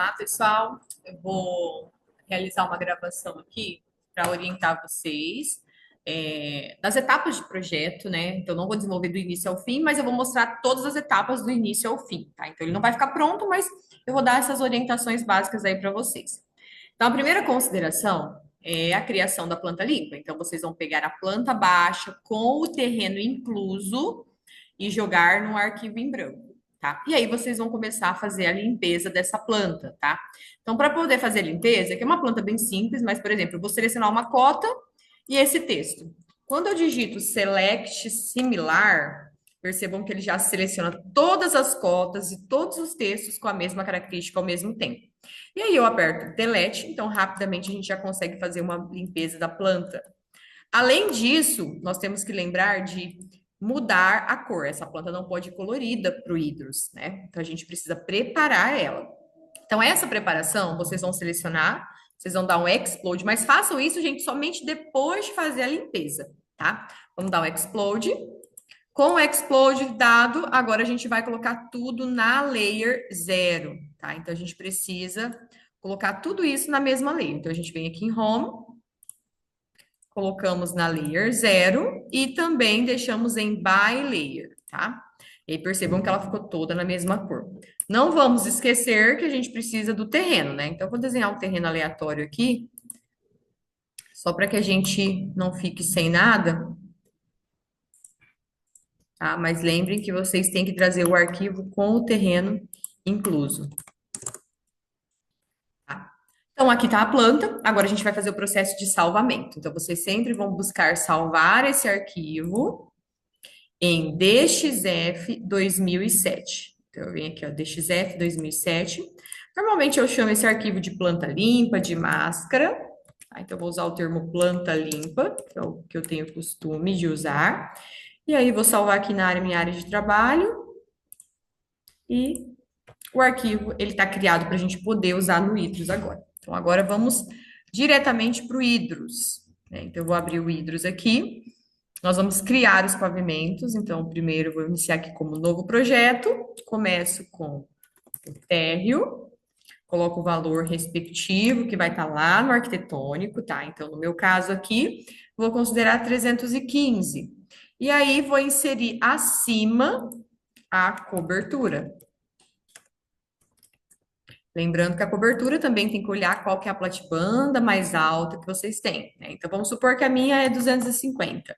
Tá, pessoal? Eu vou realizar uma gravação aqui para orientar vocês das etapas de projeto, né? Então, não vou desenvolver do início ao fim, mas eu vou mostrar todas as etapas do início ao fim, tá? Então, ele não vai ficar pronto, mas eu vou dar essas orientações básicas aí para vocês. Então, a primeira consideração é a criação da planta limpa. Então, vocês vão pegar a planta baixa com o terreno incluso e jogar no arquivo em branco, tá? E aí vocês vão começar a fazer a limpeza dessa planta, tá? Então, para poder fazer a limpeza, que é uma planta bem simples, mas, por exemplo, eu vou selecionar uma cota e esse texto. Quando eu digito select similar, percebam que ele já seleciona todas as cotas e todos os textos com a mesma característica ao mesmo tempo. E aí eu aperto delete, então rapidamente a gente já consegue fazer uma limpeza da planta. Além disso, nós temos que lembrar de mudar a cor. Essa planta não pode ir colorida para o hidros, né? Então a gente precisa preparar ela. Então essa preparação, vocês vão selecionar, vocês vão dar um explode, mas façam isso, gente, somente depois de fazer a limpeza, tá? Vamos dar um explode. Com o explode dado, agora a gente vai colocar tudo na layer 0, tá? Então a gente precisa colocar tudo isso na mesma layer. Então a gente vem aqui em home, colocamos na layer 0 e também deixamos em by layer, tá? E aí percebam que ela ficou toda na mesma cor. Não vamos esquecer que a gente precisa do terreno, né? Então, eu vou desenhar um terreno aleatório aqui, só para que a gente não fique sem nada, tá? Mas lembrem que vocês têm que trazer o arquivo com o terreno incluso, tá? Então, aqui tá a planta, agora a gente vai fazer o processo de salvamento. Então, vocês sempre vão buscar salvar esse arquivo em DXF 2007. Então, eu venho aqui, ó, DXF 2007. Normalmente eu chamo esse arquivo de planta limpa, de máscara. Tá? Então, eu vou usar o termo planta limpa, que é o que eu tenho costume de usar. E aí, vou salvar aqui na área, minha área de trabalho. E o arquivo, ele está criado para a gente poder usar no Hydrus agora. Então, agora vamos diretamente para o Hydrus, né? Então, eu vou abrir o Hydrus aqui. Nós vamos criar os pavimentos. Então, primeiro eu vou iniciar aqui como novo projeto. Começo com o térreo, coloco o valor respectivo que vai estar lá no arquitetônico, tá? Então, no meu caso aqui, vou considerar 315. E aí, vou inserir acima a cobertura. Lembrando que a cobertura também tem que olhar qual que é a platibanda mais alta que vocês têm, né? Então, vamos supor que a minha é 250.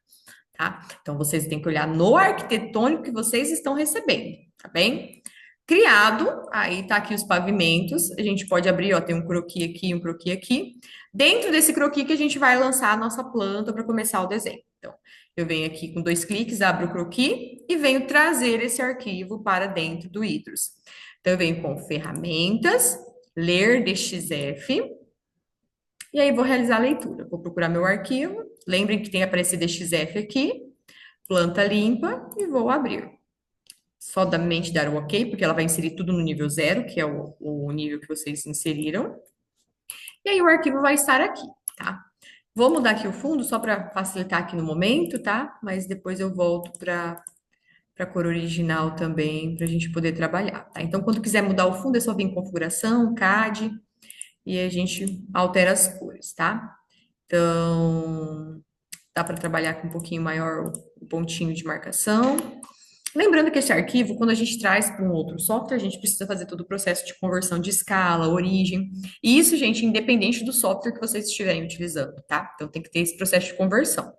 Tá? Então, vocês têm que olhar no arquitetônico que vocês estão recebendo, tá bem? Criado, aí tá aqui os pavimentos, a gente pode abrir, ó, tem um croquis aqui, um croquis aqui. Dentro desse croquis que a gente vai lançar a nossa planta para começar o desenho. Então, eu venho aqui com dois cliques, abro o croquis e venho trazer esse arquivo para dentro do Hydrus. Então, eu venho com ferramentas, ler DXF, e aí vou realizar a leitura. Vou procurar meu arquivo. Lembrem que tem aparecido DXF aqui, planta limpa, e vou abrir. Somente dar o OK, porque ela vai inserir tudo no nível 0, que é o nível que vocês inseriram. E aí o arquivo vai estar aqui, tá? Vou mudar aqui o fundo só para facilitar aqui no momento, tá? Mas depois eu volto para a cor original também, para a gente poder trabalhar, tá? Então, quando quiser mudar o fundo, é só vir em configuração, CAD, e a gente altera as cores, tá? Então, dá para trabalhar com um pouquinho maior o pontinho de marcação. Lembrando que esse arquivo, quando a gente traz para um outro software, a gente precisa fazer todo o processo de conversão de escala, origem. E isso, gente, independente do software que vocês estiverem utilizando, tá? Então tem que ter esse processo de conversão.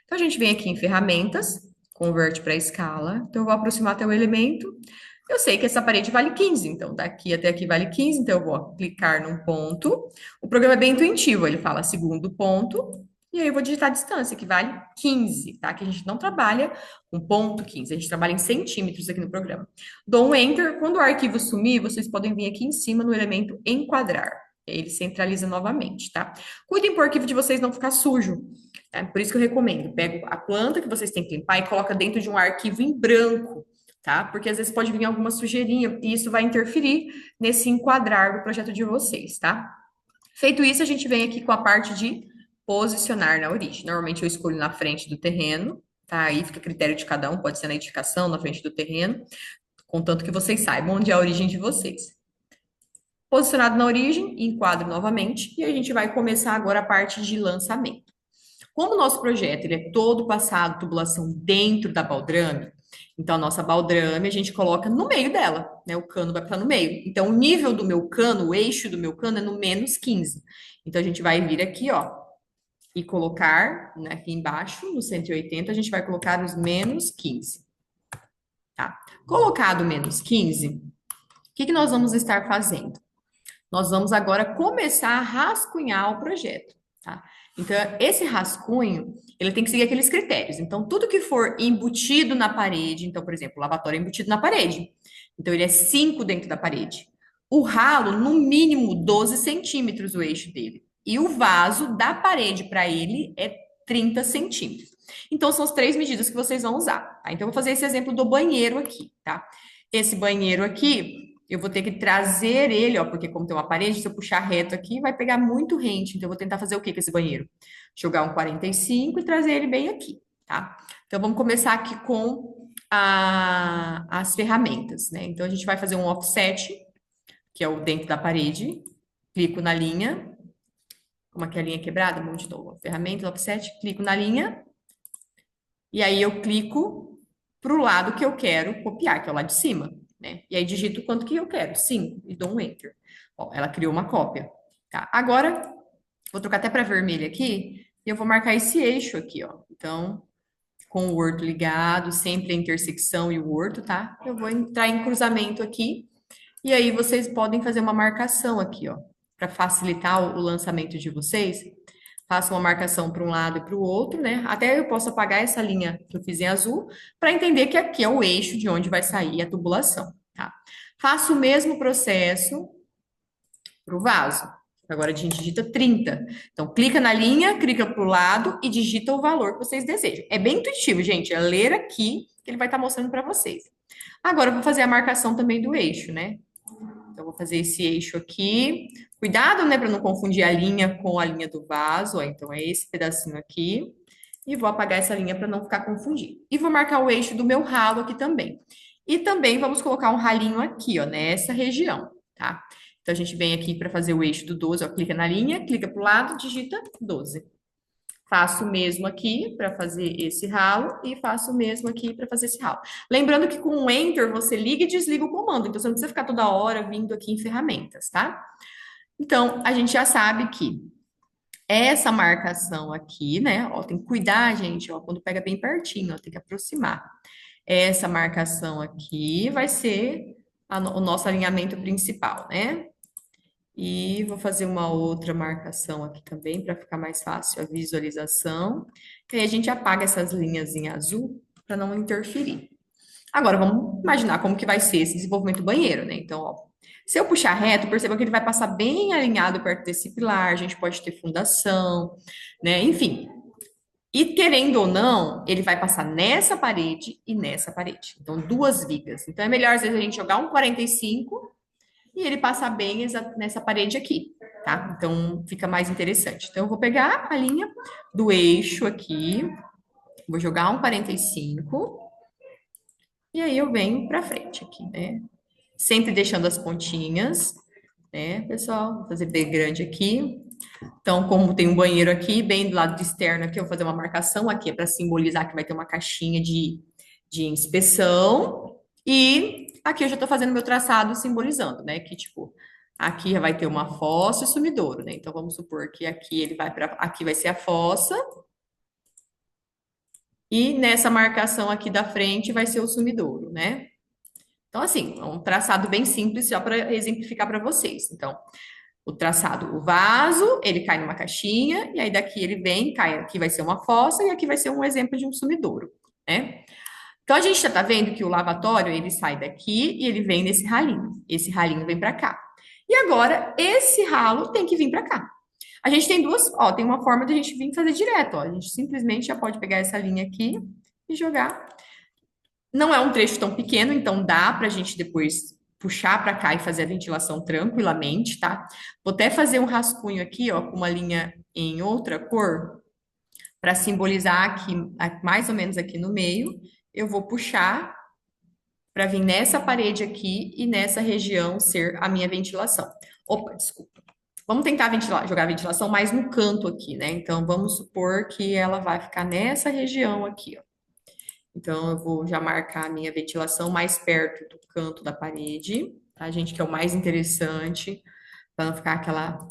Então a gente vem aqui em ferramentas, converte para escala. Então eu vou aproximar até o elemento. Eu sei que essa parede vale 15, então daqui até aqui vale 15, então eu vou clicar num ponto. O programa é bem intuitivo, ele fala segundo ponto, e aí eu vou digitar a distância, que vale 15, tá? Que a gente não trabalha com ponto 15, a gente trabalha em centímetros aqui no programa. Dou um Enter, quando o arquivo sumir, vocês podem vir aqui em cima no elemento enquadrar. Ele centraliza novamente, tá? Cuidem para o arquivo de vocês não ficar sujo. Tá? Por isso que eu recomendo. Pega a planta que vocês têm que limpar e coloca dentro de um arquivo em branco, tá? Porque às vezes pode vir alguma sujeirinha e isso vai interferir nesse enquadrar do projeto de vocês, tá? Feito isso, a gente vem aqui com a parte de posicionar na origem. Normalmente eu escolho na frente do terreno, tá? Aí fica a critério de cada um, pode ser na edificação, na frente do terreno, contanto que vocês saibam onde é a origem de vocês. Posicionado na origem, enquadro novamente, e a gente vai começar agora a parte de lançamento. Como o nosso projeto ele é todo passado, tubulação dentro da baldrame, então a nossa baldrame a gente coloca no meio dela, né? O cano vai estar no meio. Então o nível do meu cano, o eixo do meu cano é no -15. Então a gente vai vir aqui, ó, e colocar, né, aqui embaixo, no 180, a gente vai colocar os -15, tá? Colocado -15, o que que nós vamos estar fazendo? Nós vamos agora começar a rascunhar o projeto, tá? Então, esse rascunho, ele tem que seguir aqueles critérios. Então, tudo que for embutido na parede, então, por exemplo, o lavatório é embutido na parede. Então, ele é 5 dentro da parede. O ralo, no mínimo 12 centímetros o eixo dele. E o vaso da parede para ele é 30 centímetros. Então, são as três medidas que vocês vão usar, tá? Então, eu vou fazer esse exemplo do banheiro aqui, tá? Esse banheiro aqui, eu vou ter que trazer ele, ó, porque como tem uma parede, se eu puxar reto aqui, vai pegar muito rente. Então, eu vou tentar fazer o que com esse banheiro? Jogar um 45 e trazer ele bem aqui, tá? Então, vamos começar aqui com as ferramentas, né? Então, a gente vai fazer um offset, que é o dentro da parede. Clico na linha, como aqui é a linha quebrada, vamos de novo. Ferramentas, offset, clico na linha, e aí eu clico para o lado que eu quero copiar, que é o lado de cima, né? E aí digito quanto que eu quero, 5, e dou um Enter. Ó, ela criou uma cópia, tá? Agora, vou trocar até para vermelho aqui, e eu vou marcar esse eixo aqui, ó. Então, com o orto ligado, sempre a intersecção e o orto, tá? Eu vou entrar em cruzamento aqui, e aí vocês podem fazer uma marcação aqui, ó, para facilitar o lançamento de vocês. Faço uma marcação para um lado e para o outro, né? Até eu posso apagar essa linha que eu fiz em azul, para entender que aqui é o eixo de onde vai sair a tubulação, tá? Faço o mesmo processo para o vaso. Agora a gente digita 30. Então, clica na linha, clica para o lado e digita o valor que vocês desejam. É bem intuitivo, gente. É ler aqui que ele vai estar mostrando para vocês. Agora eu vou fazer a marcação também do eixo, né? Então, vou fazer esse eixo aqui. Cuidado, né, para não confundir a linha com a linha do vaso. Ó. Então, é esse pedacinho aqui. E vou apagar essa linha para não ficar confundido. E vou marcar o eixo do meu ralo aqui também. E também vamos colocar um ralinho aqui, ó, nessa região, tá? Então, a gente vem aqui para fazer o eixo do 12, ó, clica na linha, clica para o lado, digita 12. Faço o mesmo aqui para fazer esse ralo e faço o mesmo aqui para fazer esse ralo. Lembrando que com o Enter você liga e desliga o comando, então você não precisa ficar toda hora vindo aqui em ferramentas, tá? Então, a gente já sabe que essa marcação aqui, né? Ó, tem que cuidar, gente, ó, quando pega bem pertinho, ó, tem que aproximar. Essa marcação aqui vai ser o nosso alinhamento principal, né? E vou fazer uma outra marcação aqui também para ficar mais fácil a visualização. Que aí a gente apaga essas linhas em azul para não interferir. Agora vamos imaginar como que vai ser esse desenvolvimento do banheiro, né? Então, ó, se eu puxar reto, perceba que ele vai passar bem alinhado perto desse pilar, a gente pode ter fundação, né? Enfim. E querendo ou não, ele vai passar nessa parede e nessa parede. Então, duas vigas. Então, é melhor às vezes a gente jogar um 45 e ele passa bem nessa parede aqui, tá? Então fica mais interessante. Então eu vou pegar a linha do eixo aqui, vou jogar um 45 e aí eu venho para frente aqui, né? Sempre deixando as pontinhas, né, pessoal? Vou fazer bem grande aqui. Então, como tem um banheiro aqui, bem do lado externo aqui, eu vou fazer uma marcação aqui, é para simbolizar que vai ter uma caixinha de inspeção. E aqui eu já estou fazendo meu traçado simbolizando, né? Que tipo, aqui vai ter uma fossa e sumidouro, né? Então, vamos supor que aqui ele vai para. Aqui vai ser a fossa. E nessa marcação aqui da frente vai ser o sumidouro, né? Então, assim, é um traçado bem simples, só para exemplificar para vocês. Então, o traçado, o vaso, ele cai numa caixinha, e aí daqui ele vem, cai, aqui vai ser uma fossa, e aqui vai ser um exemplo de um sumidouro, né? Então a gente já tá vendo que o lavatório, ele sai daqui e ele vem nesse ralinho. Esse ralinho vem para cá. E agora, esse ralo tem que vir para cá. A gente tem duas, ó, tem uma forma de a gente vir fazer direto, ó. A gente simplesmente já pode pegar essa linha aqui e jogar. Não é um trecho tão pequeno, então dá pra gente depois puxar para cá e fazer a ventilação tranquilamente, tá? Vou até fazer um rascunho aqui, ó, com uma linha em outra cor, para simbolizar aqui, mais ou menos aqui no meio. Eu vou puxar para vir nessa parede aqui e nessa região ser a minha ventilação. Opa, desculpa. Vamos tentar ventilar, jogar a ventilação mais no canto aqui, né? Então, vamos supor que ela vai ficar nessa região aqui, ó. Então, eu vou já marcar a minha ventilação mais perto do canto da parede, tá, gente? Que é o mais interessante, para não ficar aquela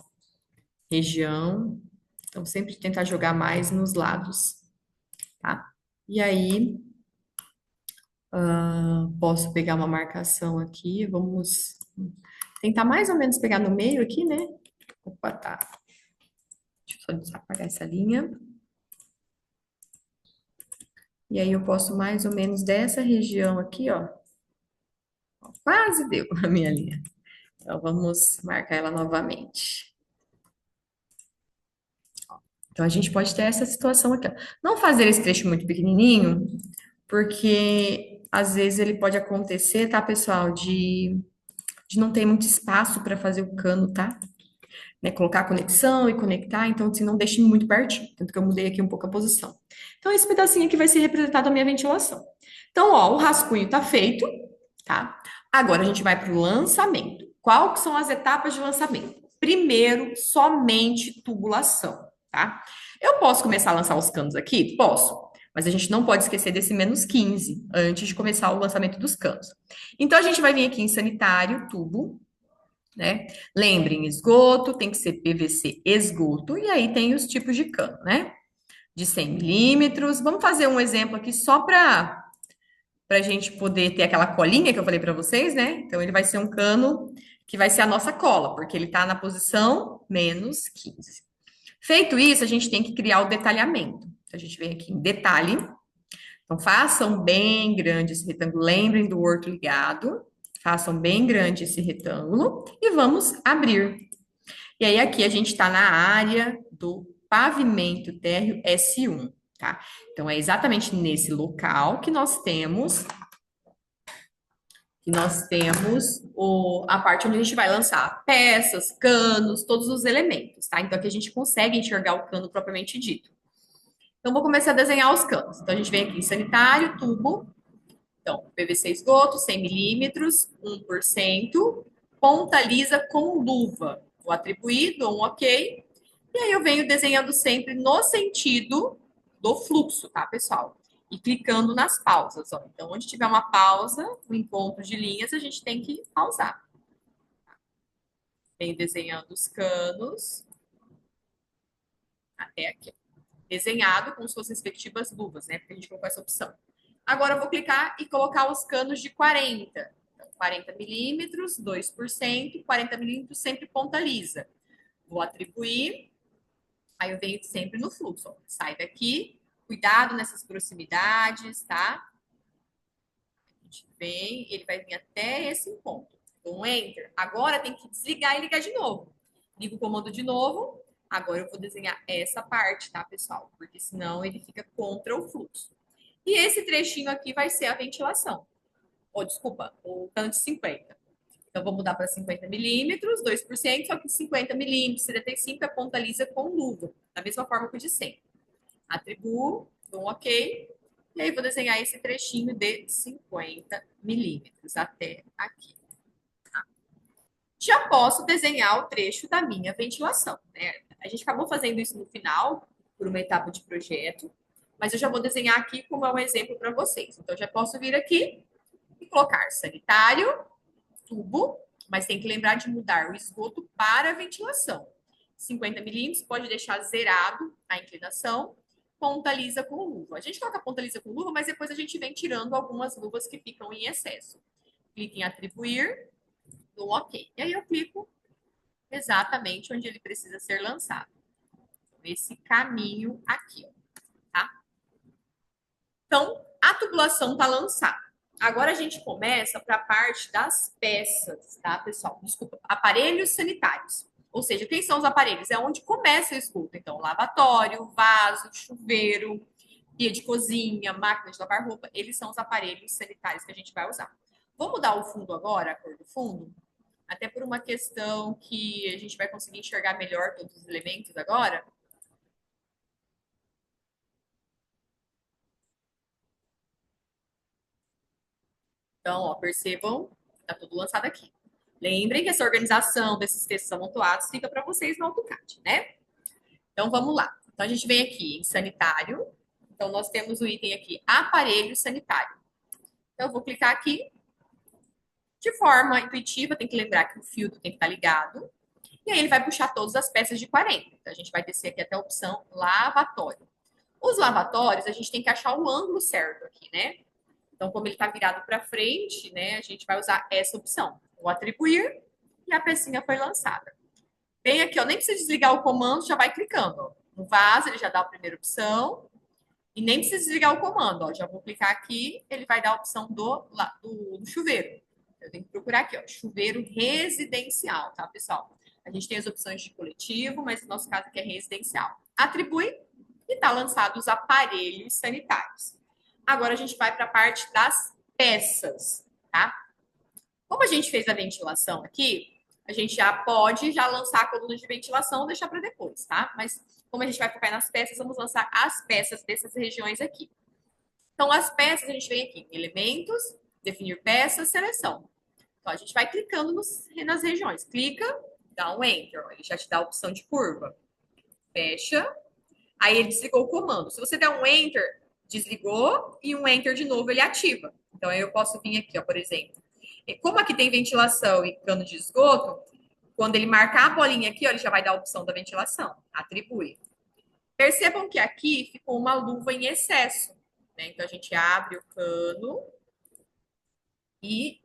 região. Então, sempre tentar jogar mais nos lados, tá? E aí, posso pegar uma marcação aqui, vamos tentar mais ou menos pegar no meio aqui, né? Opa, tá. Deixa eu só apagar essa linha. E aí eu posso mais ou menos dessa região aqui, ó. Quase deu a minha linha. Então vamos marcar ela novamente. Então a gente pode ter essa situação aqui, ó. Não fazer esse trecho muito pequenininho, porque às vezes ele pode acontecer, tá, pessoal, de não ter muito espaço para fazer o cano, tá? Né, colocar a conexão e conectar, então assim, não deixe muito pertinho, tanto que eu mudei aqui um pouco a posição. Então esse pedacinho aqui vai ser representado a minha ventilação. Então, ó, o rascunho tá feito, tá? Agora a gente vai para o lançamento. Qual que são as etapas de lançamento? Primeiro, somente tubulação, tá? Eu posso começar a lançar os canos aqui? Posso. Mas a gente não pode esquecer desse menos 15 antes de começar o lançamento dos canos. Então a gente vai vir aqui em sanitário, tubo, né? Lembrem, esgoto tem que ser PVC esgoto, e aí tem os tipos de cano, né? De 100 milímetros. Vamos fazer um exemplo aqui só para a gente poder ter aquela colinha que eu falei para vocês, né? Então, ele vai ser um cano que vai ser a nossa cola, porque ele está na posição menos 15. Feito isso, a gente tem que criar o detalhamento. Então, a gente vem aqui em detalhe. Então, façam bem grande esse retângulo. Lembrem do orto ligado. Façam bem grande esse retângulo e vamos abrir. E aí, aqui a gente está na área do pavimento térreo S1, tá? Então, é exatamente nesse local que nós temos a parte onde a gente vai lançar peças, canos, todos os elementos, tá? Então, aqui a gente consegue enxergar o cano propriamente dito. Então, vou começar a desenhar os canos. Então, a gente vem aqui em sanitário, tubo. Então, PVC esgoto, 100 milímetros, 1%, ponta lisa com luva. Vou atribuir, dou um ok. E aí eu venho desenhando sempre no sentido do fluxo, tá, pessoal? E clicando nas pausas, ó. Então, onde tiver uma pausa, um encontro de linhas, a gente tem que pausar. Venho desenhando os canos até aqui. Desenhado com suas respectivas luvas, né? Porque a gente colocou essa opção. Agora eu vou clicar e colocar os canos de 40. Então, 40 milímetros, 2%, 40 milímetros sempre ponta lisa. Vou atribuir, aí eu venho sempre no fluxo. Ó. Sai daqui, cuidado nessas proximidades, tá? A gente vem, ele vai vir até esse ponto. Então, enter. Agora tem que desligar e ligar de novo. Ligo o comando de novo. Agora eu vou desenhar essa parte, tá, pessoal? Porque senão ele fica contra o fluxo. E esse trechinho aqui vai ser a ventilação. Ou, desculpa, o cano de 50. Então, vou mudar para 50 milímetros, 2%, só que 50 milímetros, 75 é ponta lisa com luva. Da mesma forma que o de 100. Atribuo, dou um ok. E aí, vou desenhar esse trechinho de 50 milímetros até aqui. Tá? Já posso desenhar o trecho da minha ventilação. Né? A gente acabou fazendo isso no final, por uma etapa de projeto. Mas eu já vou desenhar aqui como é um exemplo para vocês. Então, já posso vir aqui e colocar sanitário, tubo, mas tem que lembrar de mudar o esgoto para a ventilação. 50 milímetros, pode deixar zerado a inclinação, ponta lisa com luva. A gente coloca ponta lisa com luva, mas depois a gente vem tirando algumas luvas que ficam em excesso. Clique em atribuir, dou OK. E aí eu clico exatamente onde ele precisa ser lançado. Esse caminho aqui, tá? Então, a tubulação está lançada. Agora a gente começa para a parte das peças, tá, pessoal? Desculpa, aparelhos sanitários. Ou seja, quem são os aparelhos? É onde começa o esgoto. Então, lavatório, vaso, chuveiro, pia de cozinha, máquina de lavar roupa, eles são os aparelhos sanitários que a gente vai usar. Vou mudar o fundo agora, a cor do fundo, até por uma questão que a gente vai conseguir enxergar melhor todos os elementos agora. Então, ó, percebam, tá tudo lançado aqui. Lembrem que essa organização desses textos amontoados fica para vocês no AutoCAD, né? Então, vamos lá. Então, a gente vem aqui em sanitário. Então, nós temos o item aqui, aparelho sanitário. Então, eu vou clicar aqui. De forma intuitiva, tem que lembrar que o filtro tem que estar ligado. E aí, ele vai puxar todas as peças de 40. Então, a gente vai descer aqui até a opção lavatório. Os lavatórios, a gente tem que achar o ângulo certo aqui, né? Então, como ele está virado para frente, né, a gente vai usar essa opção. Vou atribuir e a pecinha foi lançada. Bem aqui, ó, nem precisa desligar o comando, já vai clicando. Ó. No vaso, ele já dá a primeira opção. E nem precisa desligar o comando, ó. Já vou clicar aqui, ele vai dar a opção do chuveiro. Eu tenho que procurar aqui, ó, chuveiro residencial, tá, pessoal? A gente tem as opções de coletivo, mas no nosso caso aqui é residencial. Atribui e tá lançado os aparelhos sanitários. Agora a gente vai para a parte das peças, tá? Como a gente fez a ventilação aqui, a gente já pode já lançar a coluna de ventilação ou deixar para depois, tá? Mas como a gente vai focar nas peças, vamos lançar as peças dessas regiões aqui. Então, as peças, a gente vem aqui em elementos, definir peças, seleção. Então, a gente vai clicando nas regiões. Clica, dá um Enter. Ele já te dá a opção de curva. Fecha. Aí ele desligou o comando. Se você der um Enter, desligou, e um Enter de novo, ele ativa. Então, aí eu posso vir aqui, ó, por exemplo. E como aqui tem ventilação e cano de esgoto, quando ele marcar a bolinha aqui, ó, ele já vai dar a opção da ventilação. Atribui. Percebam que aqui ficou uma luva em excesso. Né? Então, a gente abre o cano e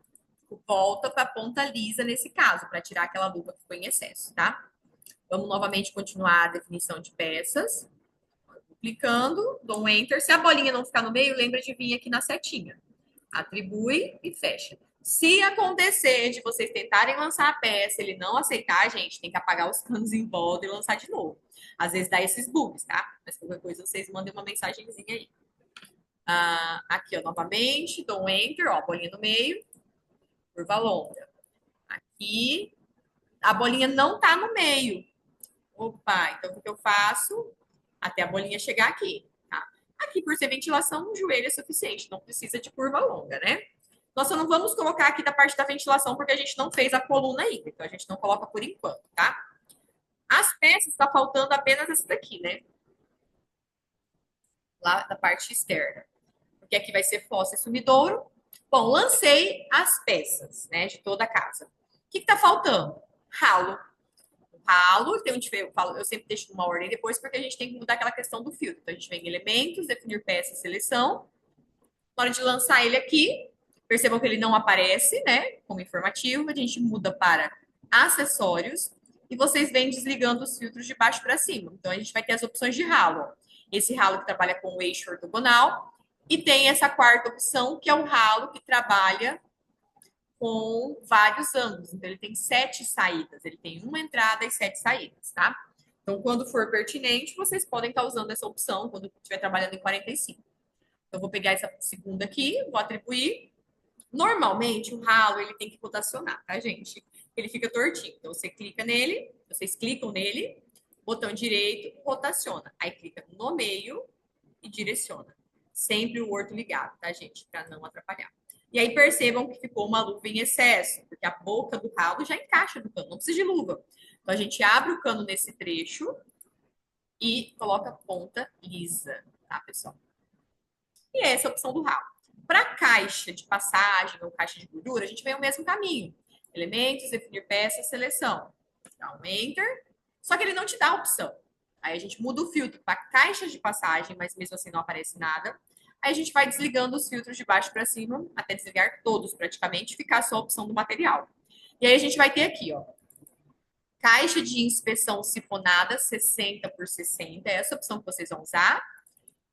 volta para a ponta lisa nesse caso, para tirar aquela luva que ficou em excesso, tá? Vamos novamente continuar a definição de peças. Clicando, dou um Enter. Se a bolinha não ficar no meio, lembra de vir aqui na setinha. Atribui e fecha. Se acontecer de vocês tentarem lançar a peça, ele não aceitar, gente, tem que apagar os canos em volta e lançar de novo. Às vezes dá esses bugs, tá? Mas qualquer coisa vocês mandem uma mensagenzinha aí. Aqui, ó, novamente, dou um Enter, ó, bolinha no meio, curva longa. Aqui, a bolinha não tá no meio. Opa, então o que eu faço? Até a bolinha chegar aqui, tá? Aqui, por ser ventilação, um joelho é suficiente, não precisa de curva longa, né? Nós só não vamos colocar aqui da parte da ventilação, porque a gente não fez a coluna ainda, então a gente não coloca por enquanto, tá? As peças, está faltando apenas essa daqui, né? Lá da parte externa. Porque aqui vai ser fossa e sumidouro. Bom, lancei as peças, né, de toda a casa. O que está faltando? Ralo. Ralo, tem eu sempre deixo numa ordem depois, porque a gente tem que mudar aquela questão do filtro. Então, a gente vem em elementos, definir peça, seleção. Na hora de lançar ele aqui, percebam que ele não aparece, né, como informativo. A gente muda para acessórios e vocês vêm desligando os filtros de baixo para cima. Então, a gente vai ter as opções de ralo. Esse ralo que trabalha com o eixo ortogonal e tem essa quarta opção, que é o ralo que trabalha com vários ângulos. Então, ele tem 7 saídas. Ele tem uma entrada e 7 saídas, tá? Então, quando for pertinente, vocês podem estar usando essa opção quando estiver trabalhando em 45. Então, vou pegar essa segunda aqui, vou atribuir. Normalmente, o ralo, ele tem que rotacionar, tá, gente? Ele fica tortinho. Então, você clica nele, vocês clicam nele, botão direito, rotaciona. Aí, clica no meio e direciona. Sempre o orto ligado, tá, gente? Para não atrapalhar. E aí percebam que ficou uma luva em excesso, porque a boca do ralo já encaixa no cano, não precisa de luva. Então a gente abre o cano nesse trecho e coloca ponta lisa, tá, pessoal? E essa é a opção do ralo. Para caixa de passagem ou caixa de gordura, a gente vem o mesmo caminho. Elementos, definir peça, seleção. Dá um Enter. Só que ele não te dá a opção. Aí a gente muda o filtro para caixas de passagem, mas mesmo assim não aparece nada. Aí a gente vai desligando os filtros de baixo para cima, até desligar todos praticamente, ficar só a opção do material. E aí a gente vai ter aqui, ó, caixa de inspeção sifonada 60 por 60, é essa opção que vocês vão usar.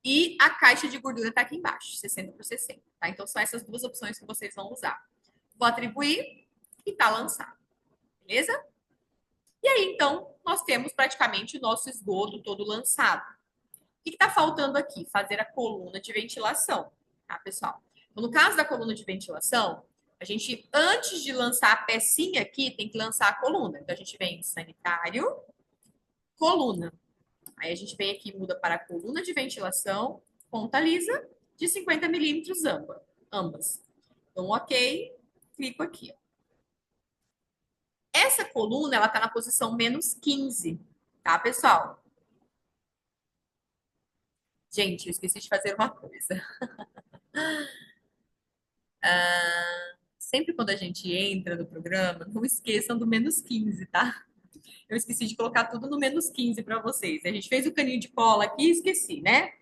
E a caixa de gordura está aqui embaixo, 60 por 60, tá? Então são essas duas opções que vocês vão usar. Vou atribuir e tá lançado, beleza? E aí, então, nós temos praticamente o nosso esgoto todo lançado. O que está faltando aqui? Fazer a coluna de ventilação, tá, pessoal? Então, no caso da coluna de ventilação, a gente, antes de lançar a pecinha aqui, tem que lançar a coluna. Então, a gente vem em sanitário, coluna. Aí a gente vem aqui e muda para a coluna de ventilação, ponta lisa, de 50 milímetros ambas. Dou um ok, clico aqui. Essa coluna, ela tá na posição -15, tá, pessoal? Gente, eu esqueci de fazer uma coisa. Sempre quando a gente entra no programa, não esqueçam do -15, tá? Eu esqueci de colocar tudo no -15 para vocês. A gente fez o caninho de cola aqui e esqueci, né?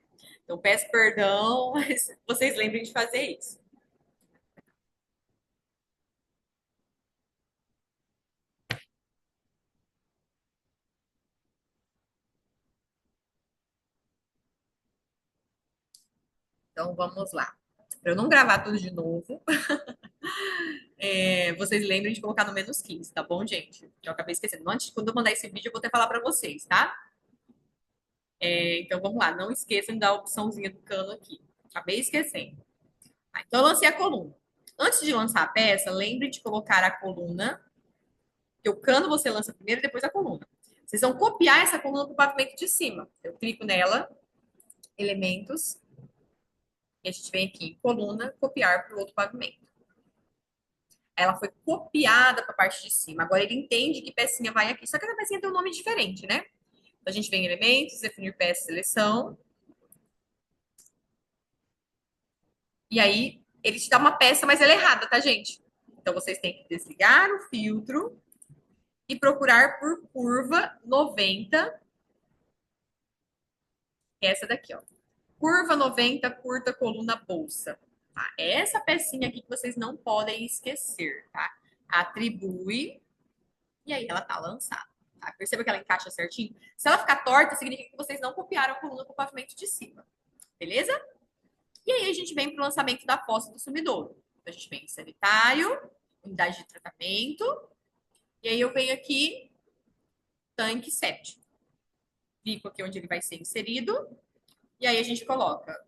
Então peço perdão, mas vocês lembrem de fazer isso. Então vamos lá. Para eu não gravar tudo de novo, vocês lembrem de colocar no -15, tá bom, gente? Eu acabei esquecendo. Antes, quando eu mandar esse vídeo, eu vou até falar para vocês, tá? Então vamos lá. Não esqueçam da opçãozinha do cano aqui. Acabei esquecendo. Tá, então eu lancei a coluna. Antes de lançar a peça, lembre de colocar a coluna, que o cano você lança primeiro e depois a coluna. Vocês vão copiar essa coluna para o pavimento de cima. Eu clico nela, elementos, e a gente vem aqui, coluna, copiar para o outro pavimento. Ela foi copiada para a parte de cima. Agora ele entende que pecinha vai aqui. Só que essa pecinha tem um nome diferente, né? Então a gente vem em elementos, definir peça, seleção. E aí ele te dá uma peça, mas ela é errada, tá, gente? Então vocês têm que desligar o filtro e procurar por curva 90, que é essa daqui, ó. Curva 90, curta coluna bolsa. Tá? É essa pecinha aqui que vocês não podem esquecer, tá? Atribui e aí ela tá lançada. Tá? Perceba que ela encaixa certinho. Se ela ficar torta, significa que vocês não copiaram a coluna com o pavimento de cima. Beleza? E aí a gente vem para o lançamento da fossa do sumidouro. Então, a gente vem em sanitário, unidade de tratamento, e aí eu venho aqui, tanque séptico. Clico aqui onde ele vai ser inserido, e aí a gente coloca,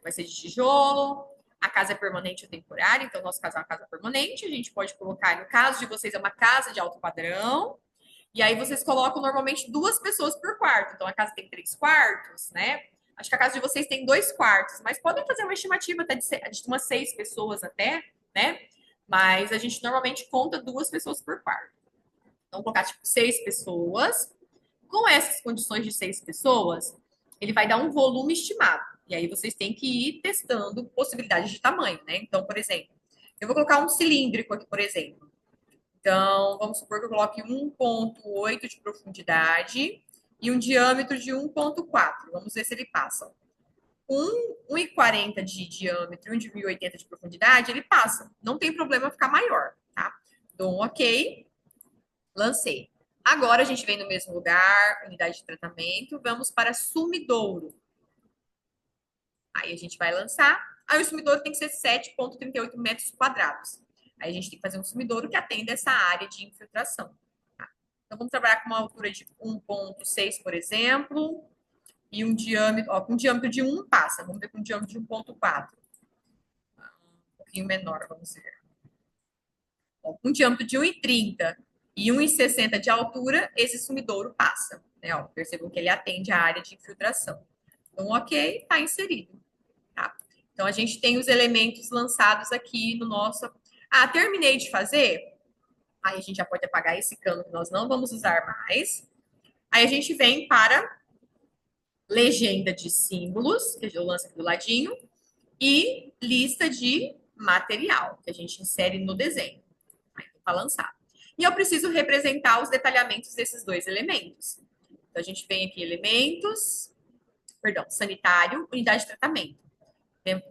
vai ser de tijolo, a casa é permanente ou temporária, então nosso caso é uma casa permanente, a gente pode colocar, no caso de vocês, é uma casa de alto padrão, e aí vocês colocam normalmente 2 pessoas por quarto, então a casa tem 3 quartos, né? Acho que a casa de vocês tem 2 quartos, mas podem fazer uma estimativa até de umas 6 pessoas até, né? Mas a gente normalmente conta 2 pessoas por quarto. Então, colocar tipo 6 pessoas. Com essas condições de 6 pessoas, ele vai dar um volume estimado. E aí vocês têm que ir testando possibilidades de tamanho, né? Então, por exemplo, eu vou colocar um cilíndrico aqui, por exemplo. Então, vamos supor que eu coloque 1,8 de profundidade e um diâmetro de 1,4. Vamos ver se ele passa. 1,40 de diâmetro e 1,80 de profundidade, ele passa. Não tem problema ficar maior, tá? Dou um ok, lancei. Agora a gente vem no mesmo lugar, unidade de tratamento, vamos para sumidouro. Aí a gente vai lançar. Aí o sumidouro tem que ser 7,38 metros quadrados. Aí a gente tem que fazer um sumidouro que atenda essa área de infiltração. Tá? Então vamos trabalhar com uma altura de 1,6, por exemplo, e um diâmetro, ó, com um diâmetro de 1 passa. Vamos ver com um diâmetro de 1,4. Um pouquinho menor, vamos ver. Ó, com um diâmetro de 1,30 e 1,60 de altura, esse sumidouro passa. Né? Ó, percebam que ele atende a área de infiltração. Então, ok, está inserido. Tá? Então, a gente tem os elementos lançados aqui no nosso. Ah, terminei de fazer? Aí a gente já pode apagar esse cano que nós não vamos usar mais. Aí a gente vem para legenda de símbolos, que eu lanço aqui do ladinho, e lista de material, que a gente insere no desenho. Aí está lançado. E eu preciso representar os detalhamentos desses 2 elementos. Então, a gente vem aqui, elementos, perdão, sanitário, unidade de tratamento.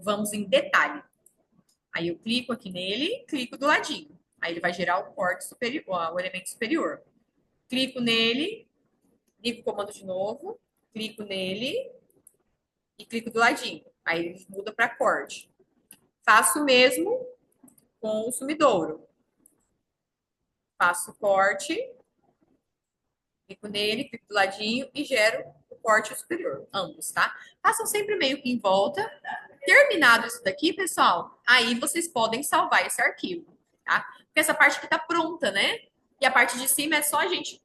Vamos em detalhe. Aí eu clico aqui nele, clico do ladinho. Aí ele vai gerar o corte superior, o elemento superior. Clico nele, ligo o comando de novo, clico nele e clico do ladinho. Aí ele muda para corte. Faço o mesmo com o sumidouro. Faço o corte, clico nele, clico do ladinho e gero o corte superior, ambos, tá? Façam sempre meio que em volta. Terminado isso daqui, pessoal, aí vocês podem salvar esse arquivo, tá? Porque essa parte aqui tá pronta, né? E a parte de cima é só a gente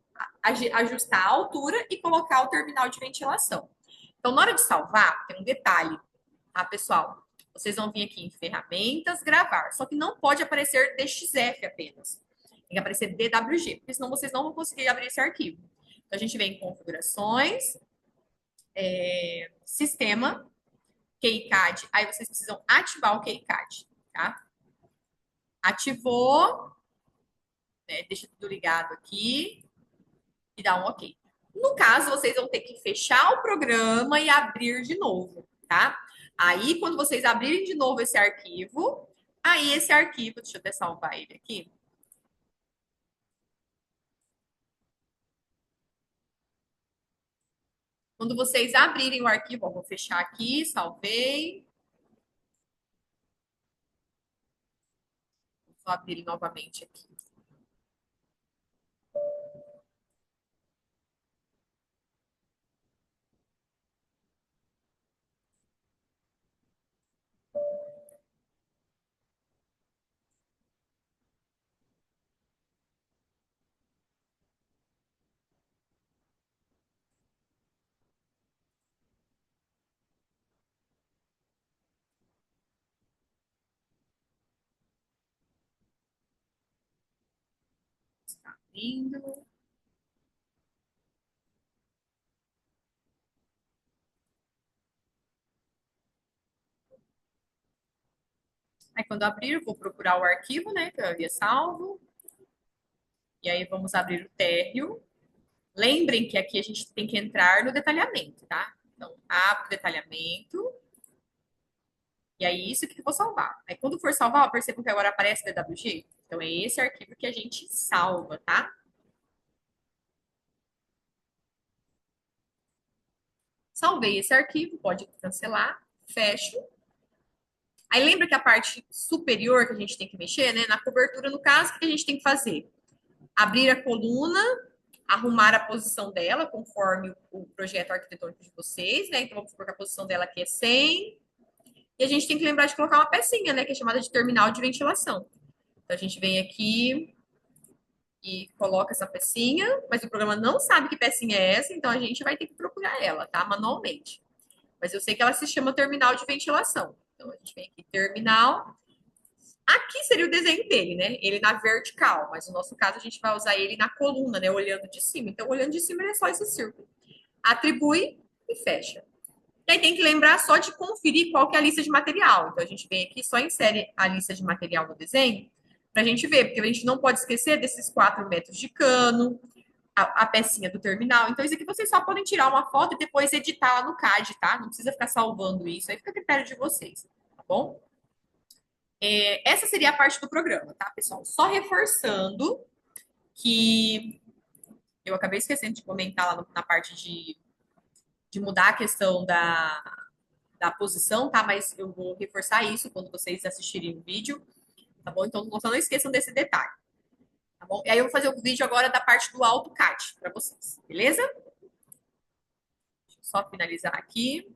ajustar a altura e colocar o terminal de ventilação. Então, na hora de salvar, tem um detalhe, tá, pessoal? Vocês vão vir aqui em ferramentas, gravar. Só que não pode aparecer DXF apenas. Tem que aparecer DWG, porque senão vocês não vão conseguir abrir esse arquivo. Então, a gente vem em configurações, sistema, KeyCAD. Aí vocês precisam ativar o KeyCAD, tá? Ativou, né? Deixa tudo ligado aqui e dá um OK. No caso, vocês vão ter que fechar o programa e abrir de novo, tá? Aí, quando vocês abrirem de novo esse arquivo, aí esse arquivo, deixa eu até salvar ele aqui. Quando vocês abrirem o arquivo, ó, vou fechar aqui, salvei. Vou só abrir ele novamente aqui. Está abrindo. Aí, quando abrir, eu vou procurar o arquivo, né, que eu havia salvo. E aí, vamos abrir o térreo. Lembrem que aqui a gente tem que entrar no detalhamento, tá? Então, abre o detalhamento. E aí, isso que eu vou salvar. Aí, quando for salvar, percebam que agora aparece DWG. Então, é esse arquivo que a gente salva, tá? Salvei esse arquivo, pode cancelar, fecho. Aí, lembra que a parte superior que a gente tem que mexer, né? Na cobertura, no caso, o que a gente tem que fazer? Abrir a coluna, arrumar a posição dela, conforme o projeto arquitetônico de vocês, né? Então, vamos supor que a posição dela aqui é 100. E a gente tem que lembrar de colocar uma pecinha, né? Que é chamada de terminal de ventilação. Então, a gente vem aqui e coloca essa pecinha, mas o programa não sabe que pecinha é essa, então a gente vai ter que procurar ela, tá? Manualmente. Mas eu sei que ela se chama terminal de ventilação. Então, a gente vem aqui, terminal. Aqui seria o desenho dele, né? Ele na vertical, mas no nosso caso a gente vai usar ele na coluna, né? Olhando de cima. Então, olhando de cima, ele é só esse círculo. Atribui e fecha. E aí tem que lembrar só de conferir qual que é a lista de material. Então, a gente vem aqui, só insere a lista de material no desenho, para a gente ver, porque a gente não pode esquecer desses 4 metros de cano, a pecinha do terminal. Então, isso aqui vocês só podem tirar uma foto e depois editar lá no CAD, tá? Não precisa ficar salvando isso, aí fica a critério de vocês, tá bom? Essa seria a parte do programa, tá, pessoal? Só reforçando que eu acabei esquecendo de comentar lá na parte de mudar a questão da posição, tá? Mas eu vou reforçar isso quando vocês assistirem o vídeo, tá bom? Então, só não esqueçam desse detalhe, tá bom? E aí eu vou fazer o vídeo agora da parte do AutoCAD para vocês, beleza? Deixa eu só finalizar aqui.